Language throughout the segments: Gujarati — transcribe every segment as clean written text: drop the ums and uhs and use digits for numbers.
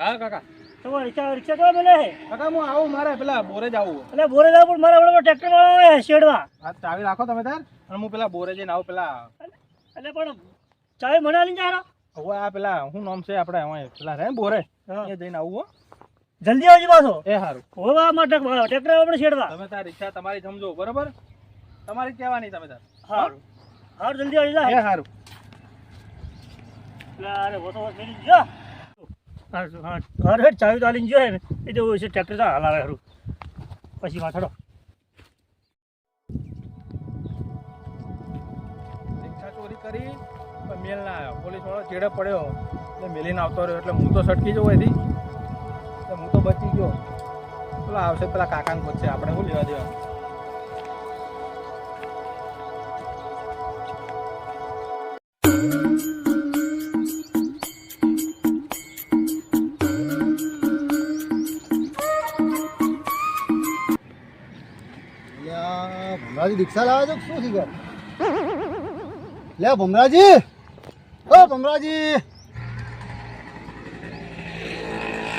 હા કાકા તમારે રિક્ષા કેવા મળે છે કાકા હું આવું મારે પેલા બોરે જ આવું એટલે બોરે જાવ પણ મારા વડે ટ્રેક્ટર વાળો આવે શેડવા હા ચાવી રાખો તમે તાર અને હું પેલા બોરે જઈને આવું પેલા એટલે પણ ચાવી મને આલીને જારો હવે આ પેલા શું નામ છે આપણે હવે પેલા રે બોરે એ જઈને આવું હો જલ્દી આવજો પાછો એ સારું હવે આમાં ટ્રેક્ટર આપણે શેડવા તમે તાર રિક્ષા તમારી સમજો બરોબર તમારી કહેવાની તમે તાર સારું સારું જલ્દી આવજો એ સારું અરે वो तो मेरी जो हाँ चावी तो आलीन जो है ये तो इसे ट्रैक्टर का हला रहा પછી માથડો રિક્ષા ચોરી કરી પણ મેલ ના આવ્યો પોલીસ વાળો ચેડે પડ્યો એટલે મેલીને આવતો રહ્યો એટલે હું તો સટકી જવું એથી એટલે હું તો બચી ગયો પેલા આવશે પેલા કાકાને પૂછશે આપણે શું લેવા દેવા ભમરાજી રિક્ષા લાવે છે શું શીખર લે ભમરાજી ઓ ભમરાજી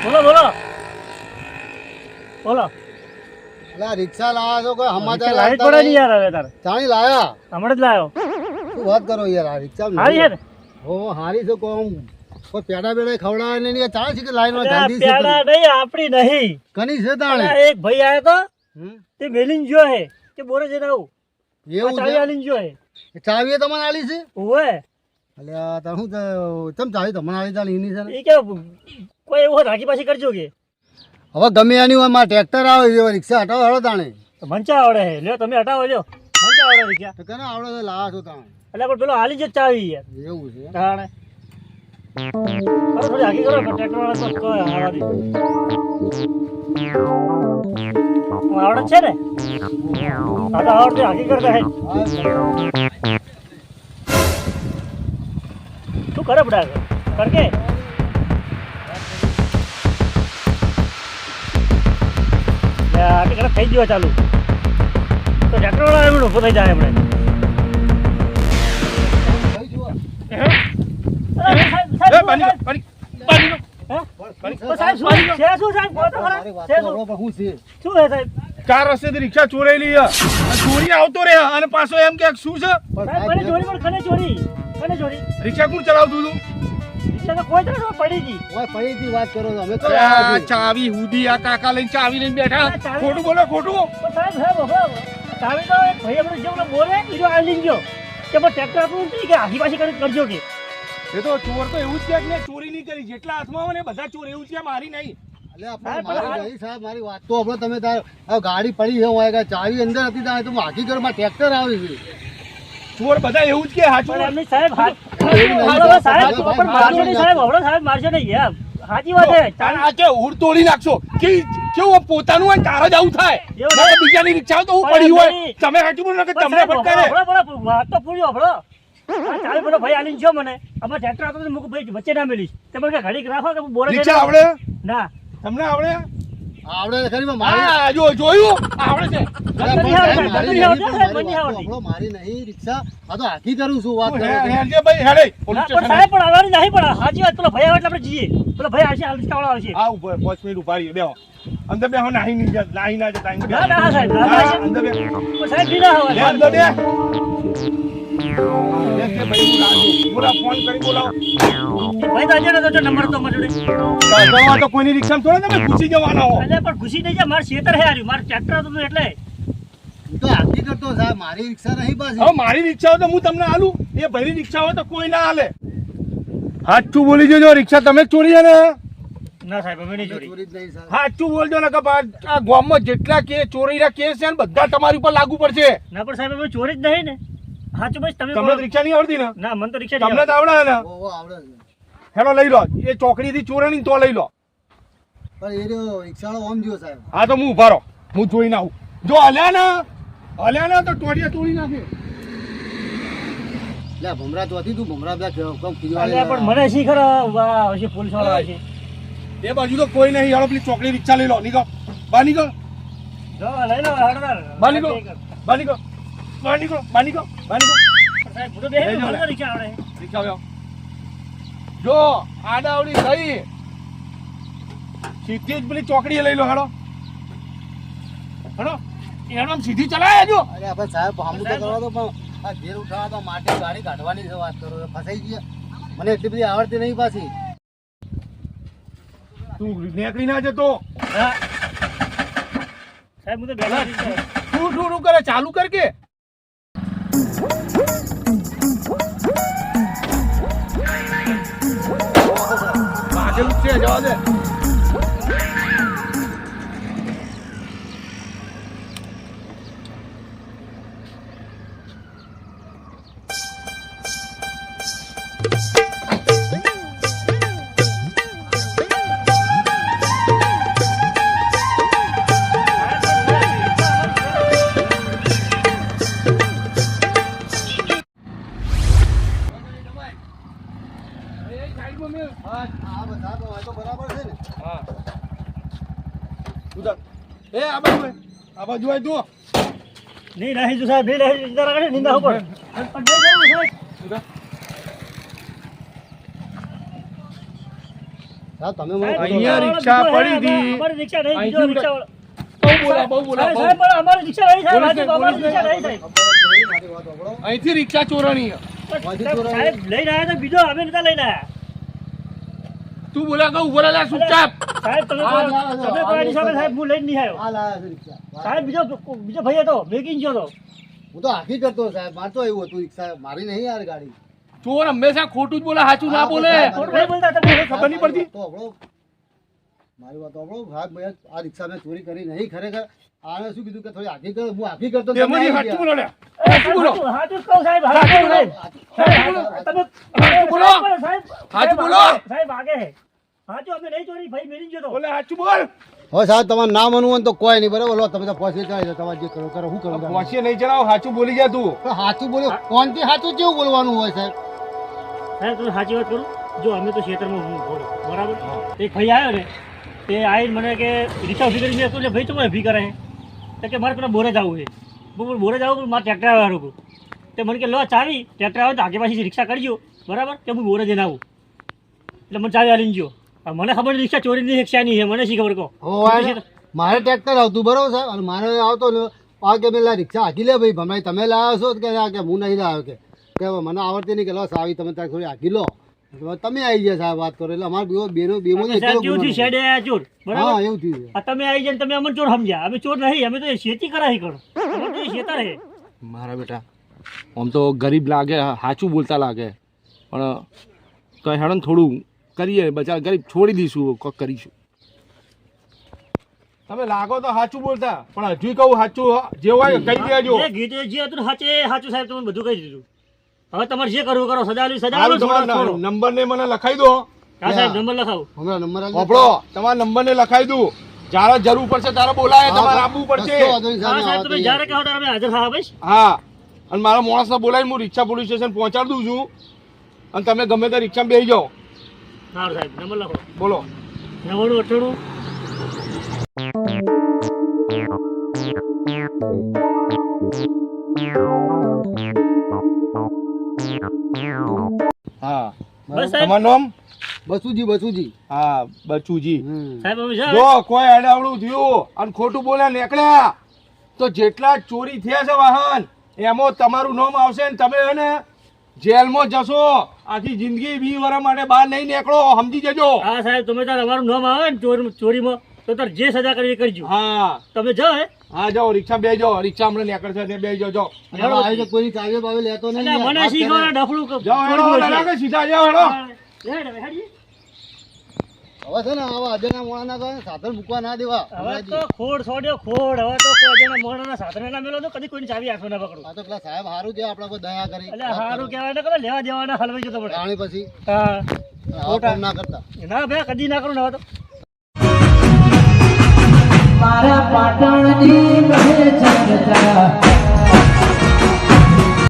બોલો બોલો બોલો લે રિક્ષા લાવે છો કોઈ સમાચાર લાઈટ પડે નહીં યાર હવે તારે ચાણી લાયા હમણાં જ લાવ્યો શું વાત કરો યાર આ રિક્ષા હારી છે ને હો હારી છે કોમ કોઈ પેડા બેડા ખવડાવે ને નહીં ચાલે છે કે લાઈન માં ગાંધી છે પેડા નહીં આપણી નહીં કની છે તાણે એક ભાઈ આવ્યો તો તે મેલીન જો હે કે બોરે જઈને આવું એવું ચાવી છે આલીન જો હે ચાવી એ તમને આલી છે ઓવે અલ્યા તા હું તમ ચાવી તમને આલી ચાલી એની છે ને એ કે કોઈ એવો રાખી પાછી કરજો કે હવે ગમે એની હોય માં ટ્રેક્ટર આવે છે રિક્ષા હટાવો હળો તાણે મંચા આવડે હે લ્યો તમે હટાવો લ્યો મંચા આવડે રિક્ષા તો કેને આવડે તો લાવા છો તાણે એટલે પણ પેલો હાલી જ ચાવી યાર એવું છે તાણે થોડી હાકી કરો ટ્રેક્ટર વાળા તો કોઈ હાવા દી આવડે છે ને આ તો આવડે હાકી કરતા હે શું કરે બડા કરકે આટલી કલાક થઈ ગયો ચાલુ તો ટ્રેક્ટર વાળા એમણે ઉભો થઈ જાય આપણે ચાર રસ્તેથી રિક્ષા ચોરાયેલી ચોરી આવતો રે અને પાછો એમ કે શું છે રિક્ષા કોણ ચલાવતું હતું વાત કરો તો અમે તો ચાવી હુદી આ કાકા લઈને ચાવી લઈને બેઠા ખોટું બોલો ખોટું એ તો ચોર તો એવું જ કે ને ચોરી નહીં કરી જેટલા હાથમાં આવે ને બધા ચોર એવું જ કે મારી નહીં સાહેબ મારી વાત તો આપણે તમે ગાડી પડી છે હું ચાવી અંદર હતી ત્યાં તો હાકી ઘરમાં ટ્રેક્ટર આવી છે ચોર બધા એવું જ કે હાચું મારશે નહીં યાર સાચી વાત છે આ કે ઉડ તોડી નાખશો કે કેવું પોતાનું હોય તાર જ આવું થાય બીજાની રિક્ષા તો પડી હોય તમે હાચું બોલો કે તમને ફટકારે વાત તો પૂરી આપણો ચાલે બોલો ભાઈ આલીન જો મને અમાર ટ્રેક્ટર આવતો તો મુક ભાઈ વચ્ચે ના મેલીશ તમે કે ઘડીક રાખો કે બોરે રિક્ષા આવડે ના તમને આવડે આવડે ખરી હા જો જોયું આવડે છે મારી નહીં રિક્ષા આ તો હાકી કરું છું વાત હેડજે ભાઈ હેડે પોલીસ સ્ટેશન સાહેબ પણ આવવાની નહીં પણ સાચી વાત પેલો ભાઈ આવે એટલે આપણે જઈએ પેલો ભાઈ આવશે રિક્ષા વાળો આવશે આ ઉપર 5 મિનિટ ઉભા રહીએ બેહો અંદર બેહો નાહી ના જતા ના સાહેબ અંદર બે સાહેબ બીના આવે અંદર બે ભાઈ બોલા ફોન કરી બોલાવો ભાઈ તાજે તો નંબર તો મજડે તો કોઈની રિક્ષામાં થોડા તમે ઘૂસી જવાના હો એટલે પણ ઘૂસી નહીં જાય માર ખેતર હે આર્યું માર ટ્રેક્ટર હતું એટલે તો હાકી કરતો સાહેબ મારી રિક્ષા નહીં પાછી હવે મારી રિક્ષા હોય તો હું તમને આલું એ ભાઈની રિક્ષા હોય તો કોઈ ના હાલે સાચું બોલી જોજો રિક્ષા તમે ચોરી છે ને ના સાહેબ અમે નહીં ચોરી ચોરી જ નહીં સાહેબ સાચું બોલજો ને કે આ ગામમાં જેટલા ચોરીના કેસ છે ને બધા તમારી ઉપર લાગુ પડશે ના પણ સાહેબ અમે ચોરી જ નહીં ને સાચું બસ તમને રિક્ષા નહીં આવડતી ને ના મને તો રિક્ષા તમને તો આવડે ને ઓહો આવડે છે હેલો લઈ લો એ ચોકડીથી ચોરાણી તો લઈ લો પણ એ રહ્યો રિક્ષાવાળો ઓમ જ્યો સાહેબ હા તો હું ઉભા રહો હું જોઈને આવું જો હલ્યા ને તો ટોડિયા તોડી નાખે લે ભમરા તો હતી તું ભમરા પણ મને શીખર હશે પોલીસ વાળા હશે એ બાજુ તો કોઈ નહીં યાર પેલી ચોકડી રિક્ષા લઈ લો નીકળ બહાર નીકળ જો લઈ લો હડદાર બહાર નીકળ બહાર નીકળ બહાર નીકળ બહાર નીકળ બહાર નીકળ સાહેબ ફોટો બેહે મને રિક્ષા આવડે રિક્ષા આવ્યો જો આડાવડી થઈ સીધી જ પેલી ચોકડીએ લઈ લો હેડો હેડો એનો આમ સીધી ચલાય જો. અરે આપણે સાહેબ હામું તો કરવા દો પણ આ ઘેર ઉઠાવવા તો માટે ગાડી કાઢવાની છે વાત કરો છો. ફસાઈ ગયા મને એટલી બધી આવડતી નહીં પાછી. તું નીકળી ના જતો. હા સાહેબ હું તો બેઠા જ છું. તું કરે ચાલુ કર કે વાગેલું જ છે જવા દે. હા સાહેબ હવે તો બરાબર છે ને. હા ઉધર એ આ બાજુ આય તું. નહીં રહી છું સાહેબ નહીં રહી જરા કરે નિંદા ઉપર પણ નહીં જવું સાહેબ. સાહેબ તમે મને સાહેબ, અહીંયા રિક્ષા પડી હતી. અમારી રિક્ષા નહીં અહીંથી બીજો ઉઠા- રિક્ષા બહુ બોલા સાહેબ પણ અમારી રિક્ષા નહીં સાહેબ પોલીસને- અમારી રિક્ષા નહીં સાહેબ મારી વાત સાંભળો. અહીંથી રિક્ષા ચોરાણી પણ સાહેબ લઈને આવ્યા તો બીજો અમે નતા લઈને આવ્યા તું બોલા કે ઉભો રહેલા ચૂપચાપ. સાહેબ તમે કોઈ સામે સાહેબ હું લઈને નહીં આવ્યો આ લાયા છે રિક્ષા. સાહેબ બીજો ભાઈ હતો મેકિંગ ગયો હતો હું તો હાકી કરતો સાહેબ મારે તો એવું હતું રિક્ષા મારી નહીં યાર ગાડી. ચોર હંમેશા ખોટું જ બોલે સાચું ના બોલે. ખોટું નહીં બોલતા તમને ખબર નહીં પડતી. તો હમણાં મારી વાત સાંભળો સાહેબ મેં આ રિક્ષા મેં ચોરી કરી નહીં ખરેખર. આને શું કીધું કે થોડી હાકી કર હું હાકી કરતો તમે તેમાંથી આવી સાચું ગયા. બોલો લે. સાચું બોલો. હાચું જ કહું સાહેબ હાચું કહું સાહેબ તમે સાચું બોલો. સાહેબ સાચું બોલો. સાહેબ આગે હે હાચું અમે નહીં ચોરી ભાઈ મેલી ગયો તો બોલે સાચું બોલ. હવે સાહેબ તમારે ના માનવું હોય ને તો કોઈ નહીં બરાબર લો તમે તો પહોંચી જાય તમારે જે કરો કરો શું કરો પહોંચીએ નહીં જણાવો સાચું બોલી જા તું. તો સાચું બોલ્યો કોણથી સાચું કેવું બોલવાનું હોય સાહેબ. સાહેબ તમે સાચી વાત કરું જો અમે તો ખેતરમાં હું ભોળો બરાબર એક ભાઈ આવ્યો ને તે આવીને મને કે રિક્ષા ઉભી કરી મેં કહ્યું ભાઈ તમે ઊભી કરે તો કે મારે પેલા બોરે જવું છે હું બોરે જવું પણ મારે ટ્રેક્ટર આવે હારું તે મને કે લો ચાવી ટ્રેક્ટર આવે તો આગે પાછી રિક્ષા કરજો બરાબર કે હું બોરે જઈને આવું એટલે મને ચાવી આલીને ગયો હવે મને ખબર નહીં રિક્ષા ચોરીની રિક્ષા નહીં છે મને શી ખબર કહો હવે મારે ટ્રેક્ટર આવતું બરોબર સાહેબ અને મારે આવતો ને આ કે મેં રિક્ષા હાકી લે ભાઈ ભમાઈ તમે લાવ્યો છો કે આ કે હું નહીં લાવ્યો કે હવે મને આવડતી નહીં કે લો સાવી તમે ત્યાં થોડી હાકી લો તમે આવી ગયા સાહેબ વાત કરો એટલે અમારે બેનો બેમો સાહેબ કેવું થયું શેડે આયા ચોર હા બરાબર એવું થયું છે. આ તમે આવી જાય ને તમે અમને ચોર સમજ્યા અમે ચોર નહીં અમે તો શેતી કરાવી કરો અમે તો શેતા રહે મારા બેટા આમ તો ગરીબ લાગે સાચું બોલતા લાગે પણ તો હેડો ને થોડું કરીએ બચારા ગરીબ છોડી દઈશું કોક કરીશું. તમે લાગો તો સાચું બોલતા પણ હજુ કહું સાચું જે હોય કહી દેજો. જે ગીત જે હતું ને સાચું સાહેબ તમે બધું કહી દીધું હવે તમારે જે કરવું કરો સજા આલી સજા હાલો આલો તમારા છોડો નંબર ને મને લખાઈ દો. હા સાહેબ નંબર લખાવો હમણાં નંબર આલી ઓપડો તમારા નંબર ને લખાઈ દઉં જ્યારે જરૂર પડશે ત્યારે બોલાય તમારે આપવું પડશે. કશો વાંધો નહીં હા સાહેબ, સાહેબ તમે આવતી જ્યારે કહો ત્યારે અમે હાજર થવા બસ હા અને મારા માણસને બોલાવીને હું રિક્ષા પોલીસ સ્ટેશન પહોંચાડી દઉં છું અને તમે ગમે તે રિક્ષામાં બેસી જાઓ. સારું સાહેબ નંબર લખો બોલો 99 હા બસ સાહેબ તમારું નામ? બસુજી હા બચુજી. સાહેબ અમે જા જો કોઈ અડાવડું થયું અને ખોટું બોલ્યા નીકળ્યા તો જેટલા ચોરી થયા છે વાહન એમાં તમારું નામ આવશે ને તમે હે ને જેલમાં જશો આખી જિંદગી 20 વર્ષ માટે બહાર નહીં નીકળો સમજી જજો. હા સાહેબ તમે તાર અમારું નામ આવે ને ચોરીમાં તો તાર જે સજા કરવી એ કરજો હા તમે જાઓ હે હા જાઓ રિક્ષા બે જાઓ રિક્ષા હમણાં નીકળશે ને બે જાઓ જાઓ આવી કોઈ કાગળ બાગળ લેતો નહીં એટલે મને વાત કરે. શીખવાના ડફલું જાઓ હેડો લડાકે સીધા જાઓ હેડો. હવે છે ને આવા અજયના મોણાના કહે સાધન મૂકવા ના દેવા હવે તો ખોડ છોડ્યો ખોડ હવે તો કોઈ અજાણા મોહણાના સાધને ના મેલો તો કદી કોઈની ચાવી આંખો ના પકડું આ તો પેલા સાહેબ સારું છે આપણા પર દયા કરી એટલે સારું કહેવાય ને કરે લેવા દેવાના હલવાઈ જતો પડે જાણી પછી હા આવા કામ ના કરતા ના ભાઈ કદી ના કરું ને હવે તો મારા પાટણની